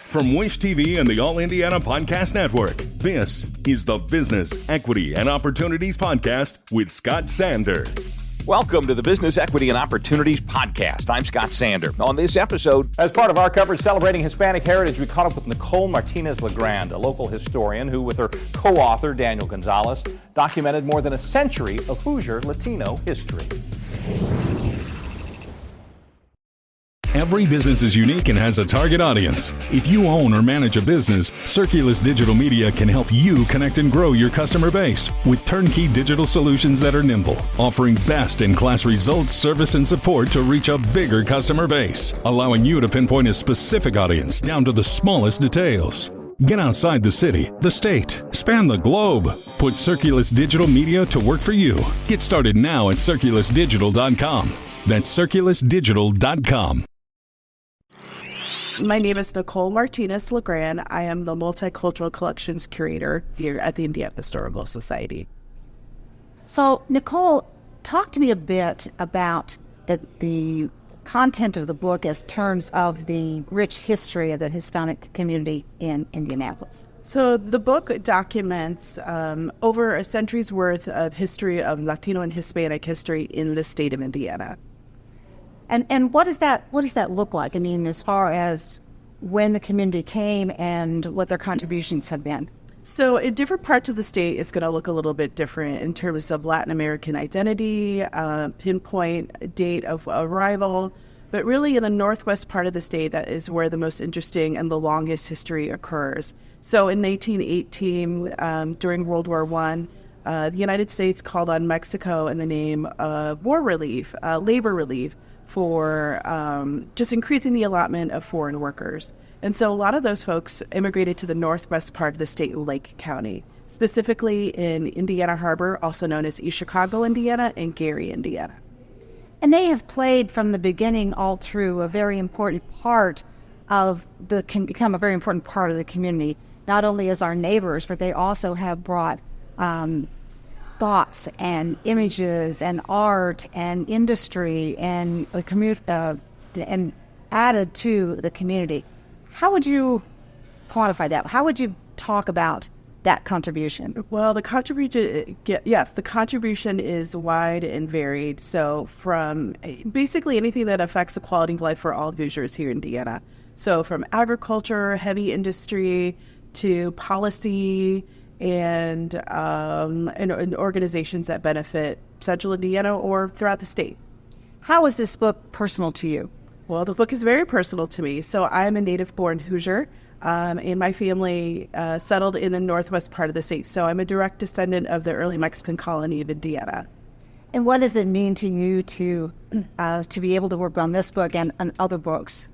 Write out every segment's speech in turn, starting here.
From Wish TV and the All Indiana Podcast Network, this is the Business, Equity, and Opportunities Podcast with Scott Sander. Welcome to the Business, Equity, and Opportunities Podcast. I'm Scott Sander. On this episode, as part of our coverage Celebrating Hispanic Heritage, we caught up with Nicole Martinez-Legrand, a local historian who, with her co-author, Daniel Gonzales, documented more than a century of Hoosier Latino history. Every business is unique and has a target audience. If you own or manage a business, Circulus Digital Media can help you connect and grow your customer base with turnkey digital solutions that are nimble, offering best-in-class results, service, and support to reach a bigger customer base, allowing you to pinpoint a specific audience down to the smallest details. Get outside the city, the state, span the globe. Put Circulus Digital Media to work for you. Get started now at circulusdigital.com. That's circulusdigital.com. My name is Nicole Martinez-Legrand. I am the Multicultural Collections Curator here at the Indiana Historical Society. So, Nicole, talk to me a bit about the content of the book as terms of the rich history of the Hispanic community in Indianapolis. So the book documents over a century's worth of history of Latino and Hispanic history in the state of Indiana. And what does that look like? I mean, as far as when the community came and what their contributions have been. So in different parts of the state, it's going to look a little bit different in terms of Latin American identity, pinpoint date of arrival. But really in the northwest part of the state, that is where the most interesting and the longest history occurs. So in 1918, during World War I, the United States called on Mexico in the name of war relief, labor relief, for just increasing the allotment of foreign workers. And so a lot of those folks immigrated to the northwest part of the state, Lake County, specifically in Indiana Harbor, also known as East Chicago, Indiana, and Gary, Indiana. And they have played from the beginning all through a very important part of become a very important part of the community, not only as our neighbors, but they also have brought thoughts and images and art and industry and and added to the community. How would you quantify that? How would you talk about that contribution? Well, the contribution is wide and varied. So from basically anything that affects the quality of life for all Hoosiers here in Indiana. So from agriculture, heavy industry, to policy, and organizations that benefit Central Indiana or throughout the state. How is this book personal to you? Well, the book is very personal to me. So I'm a native-born Hoosier, and my family settled in the northwest part of the state. So I'm a direct descendant of the early Mexican colony of Indiana. And what does it mean to you to be able to work on this book and other books?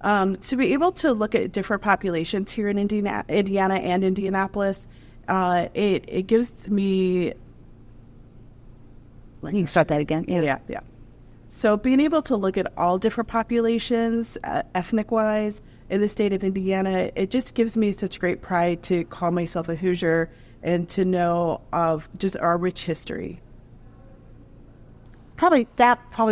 To be able to look at different populations here in Indiana and Indianapolis, it gives me... You can start that again. Yeah. So being able to look at all different populations, ethnic-wise, in the state of Indiana, it just gives me such great pride to call myself a Hoosier and to know of just our rich history. Probably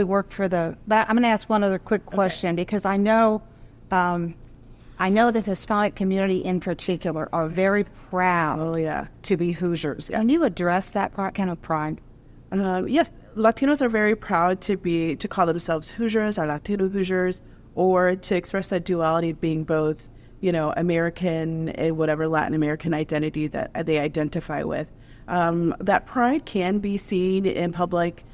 worked for but I'm going to ask one other quick question, because I know the Hispanic community in particular are very proud to be Hoosiers. Can you address that kind of pride? Yes, Latinos are very proud to call themselves Hoosiers or Latino Hoosiers, or to express that duality of being both, American and whatever Latin American identity that they identify with. That pride can be seen in public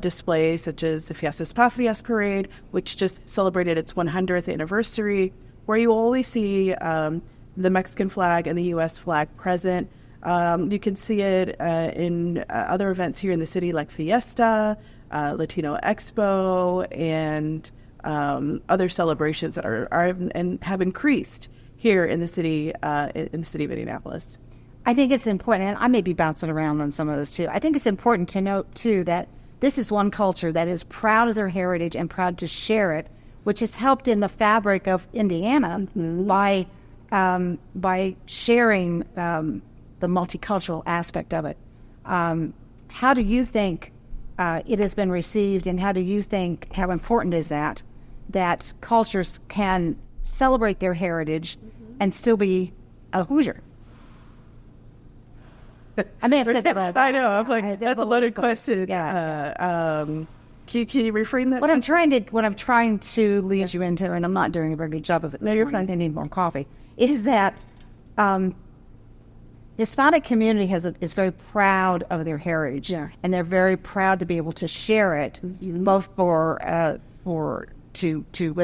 displays such as the Fiestas Patrias Parade, which just celebrated its 100th anniversary, where you always see the Mexican flag and the U.S. flag present. You can see it in other events here in the city like Fiesta, Latino Expo, and other celebrations that are and have increased here in the city of Indianapolis. I think it's important, and I may be bouncing around on some of this too. I think it's important to note too that this is one culture that is proud of their heritage and proud to share it, which has helped in the fabric of Indiana by sharing the multicultural aspect of it. How do you think it has been received, and how important is that cultures can celebrate their heritage and still be a Hoosier? I may have said that right. I know. I'm like, that's a loaded question. Yeah. Can you reframe that? What I'm trying to lead you into, and I'm not doing a very good job of it. No, you're fine. I need more coffee. Is that Hispanic community is very proud of their heritage, and they're very proud to be able to share it, both with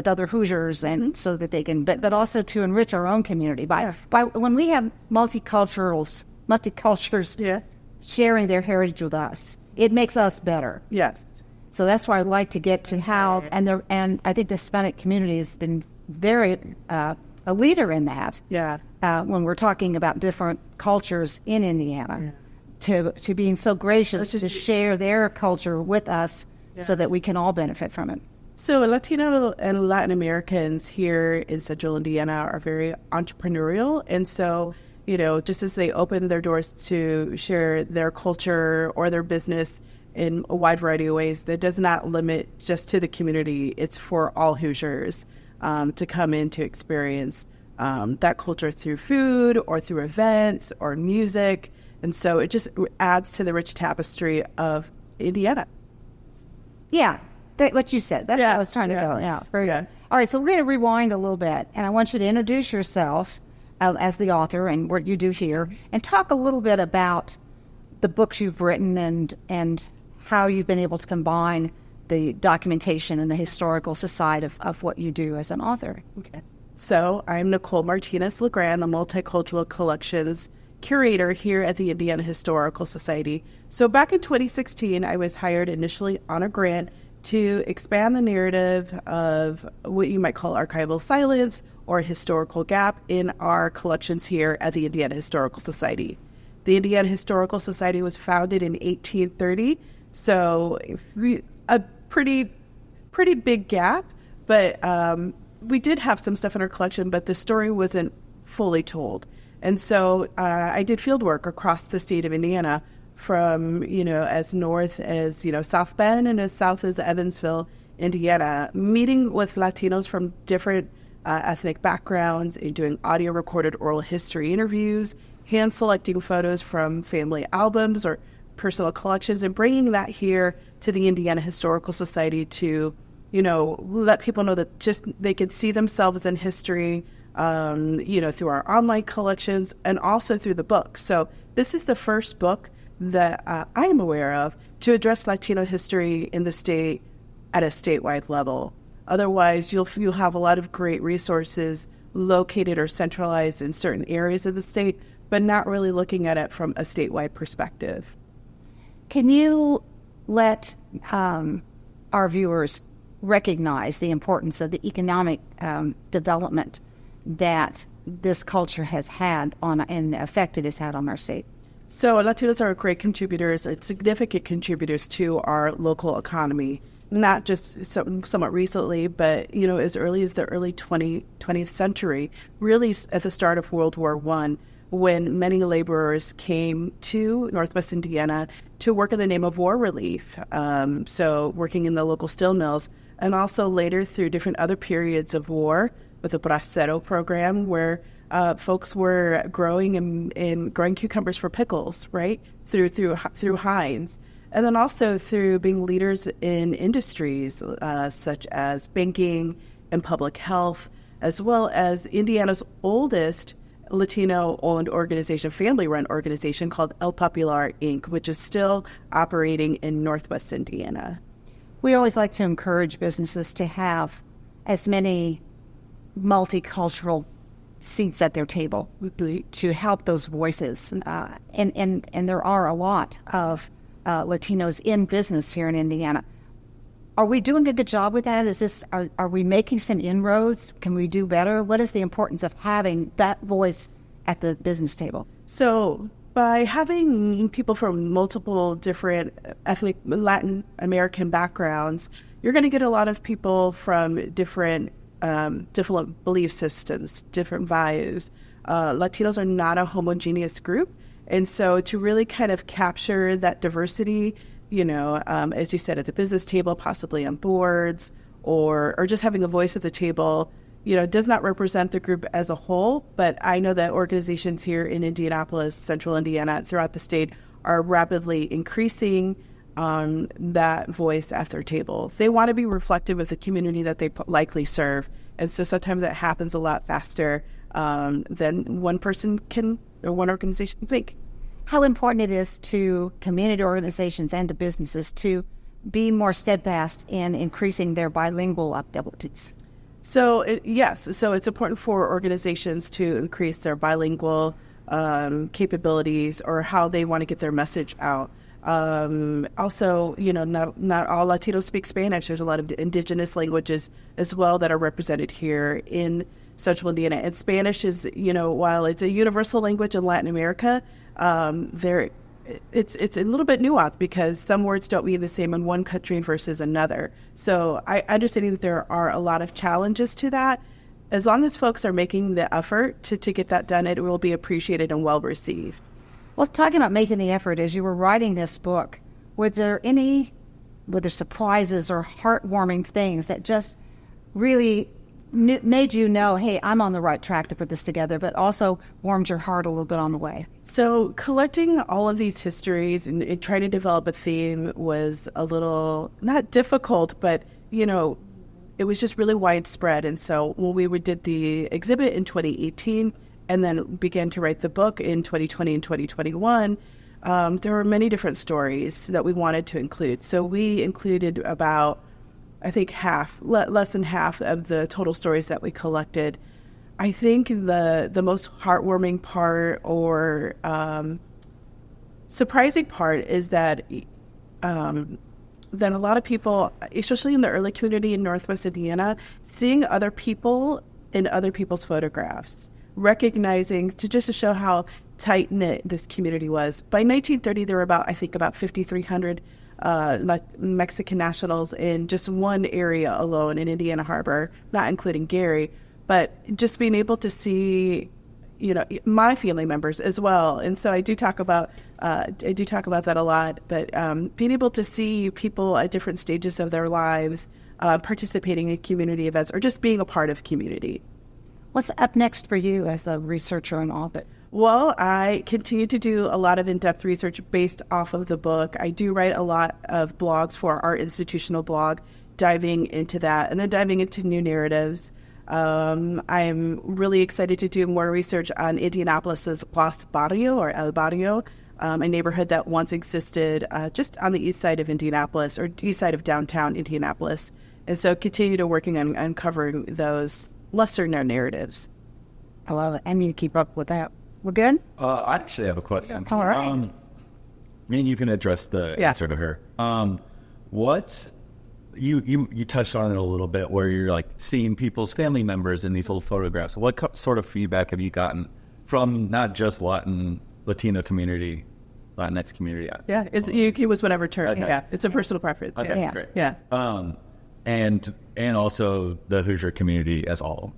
other Hoosiers, and so that they can, but also to enrich our own community by when we have multicultures sharing their heritage with us, it makes us better. Yes. So that's why I'd like to get to how, and I think the Hispanic community has been very a leader in that. Yeah. When we're talking about different cultures in Indiana, to being so gracious to share their culture with us, so that we can all benefit from it. So Latino and Latin Americans here in Central Indiana are very entrepreneurial, and so, just as they open their doors to share their culture or their business in a wide variety of ways, that does not limit just to the community. It's for all Hoosiers to come in to experience that culture through food or through events or music. And so it just adds to the rich tapestry of Indiana. Yeah, what you said. That's what I was trying to go. Yeah, very good. All right, so we're going to rewind a little bit, and I want you to introduce yourself as the author and what you do here, and talk a little bit about the books you've written and how you've been able to combine the documentation and the historical side of what you do as an author. Okay. So I'm Nicole Martinez-Legrand, the Multicultural Collections Curator here at the Indiana Historical Society. So back in 2016, I was hired initially on a grant to expand the narrative of what you might call archival silence or historical gap in our collections here at the Indiana Historical Society. The Indiana Historical Society was founded in 1830, so a pretty big gap, but we did have some stuff in our collection, but the story wasn't fully told. And so I did field work across the state of Indiana, from, as north as, South Bend and as south as Evansville, Indiana, meeting with Latinos from different ethnic backgrounds and doing audio recorded oral history interviews, hand selecting photos from family albums or personal collections, and bringing that here to the Indiana Historical Society to, let people know that just they could see themselves in history, through our online collections and also through the book. So this is the first book that I am aware of to address Latino history in the state at a statewide level. Otherwise, you'll have a lot of great resources located or centralized in certain areas of the state, but not really looking at it from a statewide perspective. Can you let our viewers recognize the importance of the economic development that this culture has had and the effect it has had on our state? So Latinos are great contributors, significant contributors to our local economy, not just somewhat recently, but, as early as the early 20th century, really at the start of World War I, when many laborers came to Northwest Indiana to work in the name of war relief, so working in the local steel mills, and also later through different other periods of war with the Bracero program, where folks were growing and growing cucumbers for pickles, right, through Heinz. And then also through being leaders in industries such as banking and public health, as well as Indiana's oldest Latino-owned organization, family-run organization called El Popular, Inc., which is still operating in Northwest Indiana. We always like to encourage businesses to have as many multicultural seats at their table to help those voices. And there are a lot of Latinos in business here in Indiana. Are we doing a good job with that? Are we making some inroads? Can we do better? What is the importance of having that voice at the business table? So by having people from multiple different ethnic Latin American backgrounds, you're going to get a lot of people from different belief systems, different values. Latinos are not a homogeneous group. And so to really kind of capture that diversity, as you said, at the business table, possibly on boards, or just having a voice at the table, does not represent the group as a whole, but I know that organizations here in Indianapolis, central Indiana, throughout the state are rapidly increasing that voice at their table. They want to be reflective of the community that they likely serve. And so sometimes that happens a lot faster than one person can or one organization can think. How important it is to community organizations and to businesses to be more steadfast in increasing their bilingual abilities. So it's important for organizations to increase their bilingual capabilities or how they want to get their message out. Also, not all Latinos speak Spanish. There's a lot of indigenous languages as well that are represented here in Central Indiana. And Spanish is, while it's a universal language in Latin America, it's a little bit nuanced because some words don't mean the same in one country versus another. So I understanding that there are a lot of challenges to that. As long as folks are making the effort to get that done, it will be appreciated and well received. Well, talking about making the effort, as you were writing this book, were there surprises or heartwarming things that just really made you know, hey, I'm on the right track to put this together, but also warmed your heart a little bit on the way? So collecting all of these histories and trying to develop a theme was a little, not difficult, but, it was just really widespread. And so when we did the exhibit in 2018 and then began to write the book in 2020 and 2021, there were many different stories that we wanted to include. So we included about, I think less than half of the total stories that we collected. I think the most heartwarming part or surprising part is that a lot of people, especially in the early community in Northwest Indiana, seeing other people in other people's photographs, recognizing to show how tight-knit this community was. By 1930, there were about 5,300 Mexican nationals in just one area alone in Indiana Harbor, not including Gary, but just being able to see, my family members as well. And so I do talk about that a lot, but being able to see people at different stages of their lives participating in community events or just being a part of community. What's up next for you as a researcher and author? Well, I continue to do a lot of in-depth research based off of the book. I do write a lot of blogs for our institutional blog, diving into that and then diving into new narratives. I'm really excited to do more research on Indianapolis's Los Barrio or El Barrio, a neighborhood that once existed just on the east side of Indianapolis or east side of downtown Indianapolis. And so continue to working on uncovering those lesser-known narratives. I love it. I need to keep up with that. We're good? I actually have a question. All right. You can address the answer to her. What you touched on it a little bit, where you're like seeing people's family members in these little photographs. What sort of feedback have you gotten from not just Latino community, Latinx community? Yeah, it was whatever term. Okay. Yeah, it's a personal preference. Okay, yeah. Great. Yeah. And also the Hoosier community as a whole.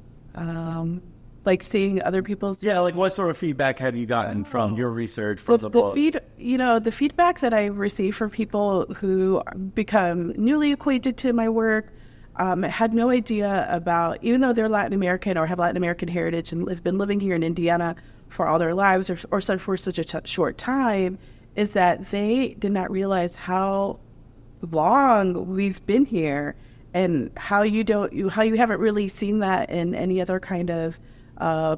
Like seeing other people's... Yeah, like what sort of feedback have you gotten from your research, from the book? The feedback that I receive from people who become newly acquainted to my work, had no idea about, even though they're Latin American or have Latin American heritage and have been living here in Indiana for all their lives or for such a short time, is that they did not realize how long we've been here and how you haven't really seen that in any other kind of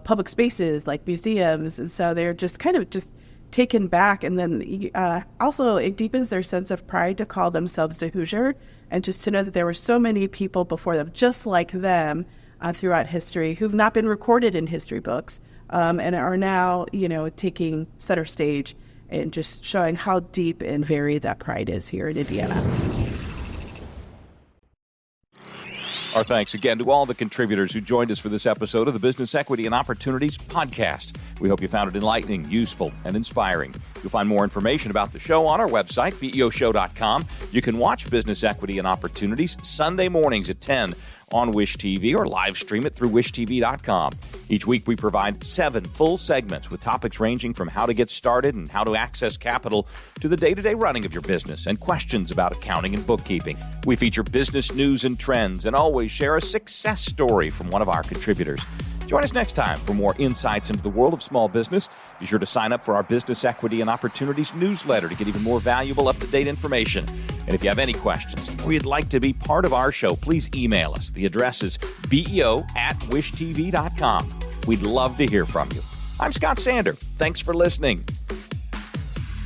public spaces like museums. And so they're just kind of just taken back. And then also it deepens their sense of pride to call themselves a Hoosier and just to know that there were so many people before them just like them throughout history who've not been recorded in history books and are now taking center stage and just showing how deep and varied that pride is here in Indiana. Our thanks again to all the contributors who joined us for this episode of the Business Equity and Opportunities Podcast. We hope you found it enlightening, useful, and inspiring. You'll find more information about the show on our website, beoshow.com. You can watch Business Equity and Opportunities Sunday mornings at 10 on Wish TV or live stream it through wishtv.com. Each week we provide 7 full segments with topics ranging from how to get started and how to access capital to the day-to-day running of your business and questions about accounting and bookkeeping. We feature business news and trends and always share a success story from one of our contributors. Join us next time for more insights into the world of small business. Be sure to sign up for our Business Equity and Opportunities newsletter to get even more valuable, up-to-date information. And if you have any questions or you'd like to be part of our show, please email us. The address is beo@wishtv.com. We'd love to hear from you. I'm Scott Sander. Thanks for listening.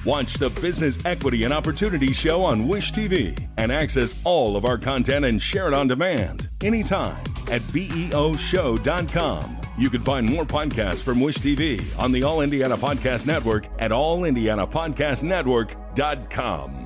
Watch the Business Equity and Opportunities show on Wish TV and access all of our content and share it on demand anytime at beoshow.com. You can find more podcasts from Wish TV on the All Indiana Podcast Network at allindianapodcastnetwork.com.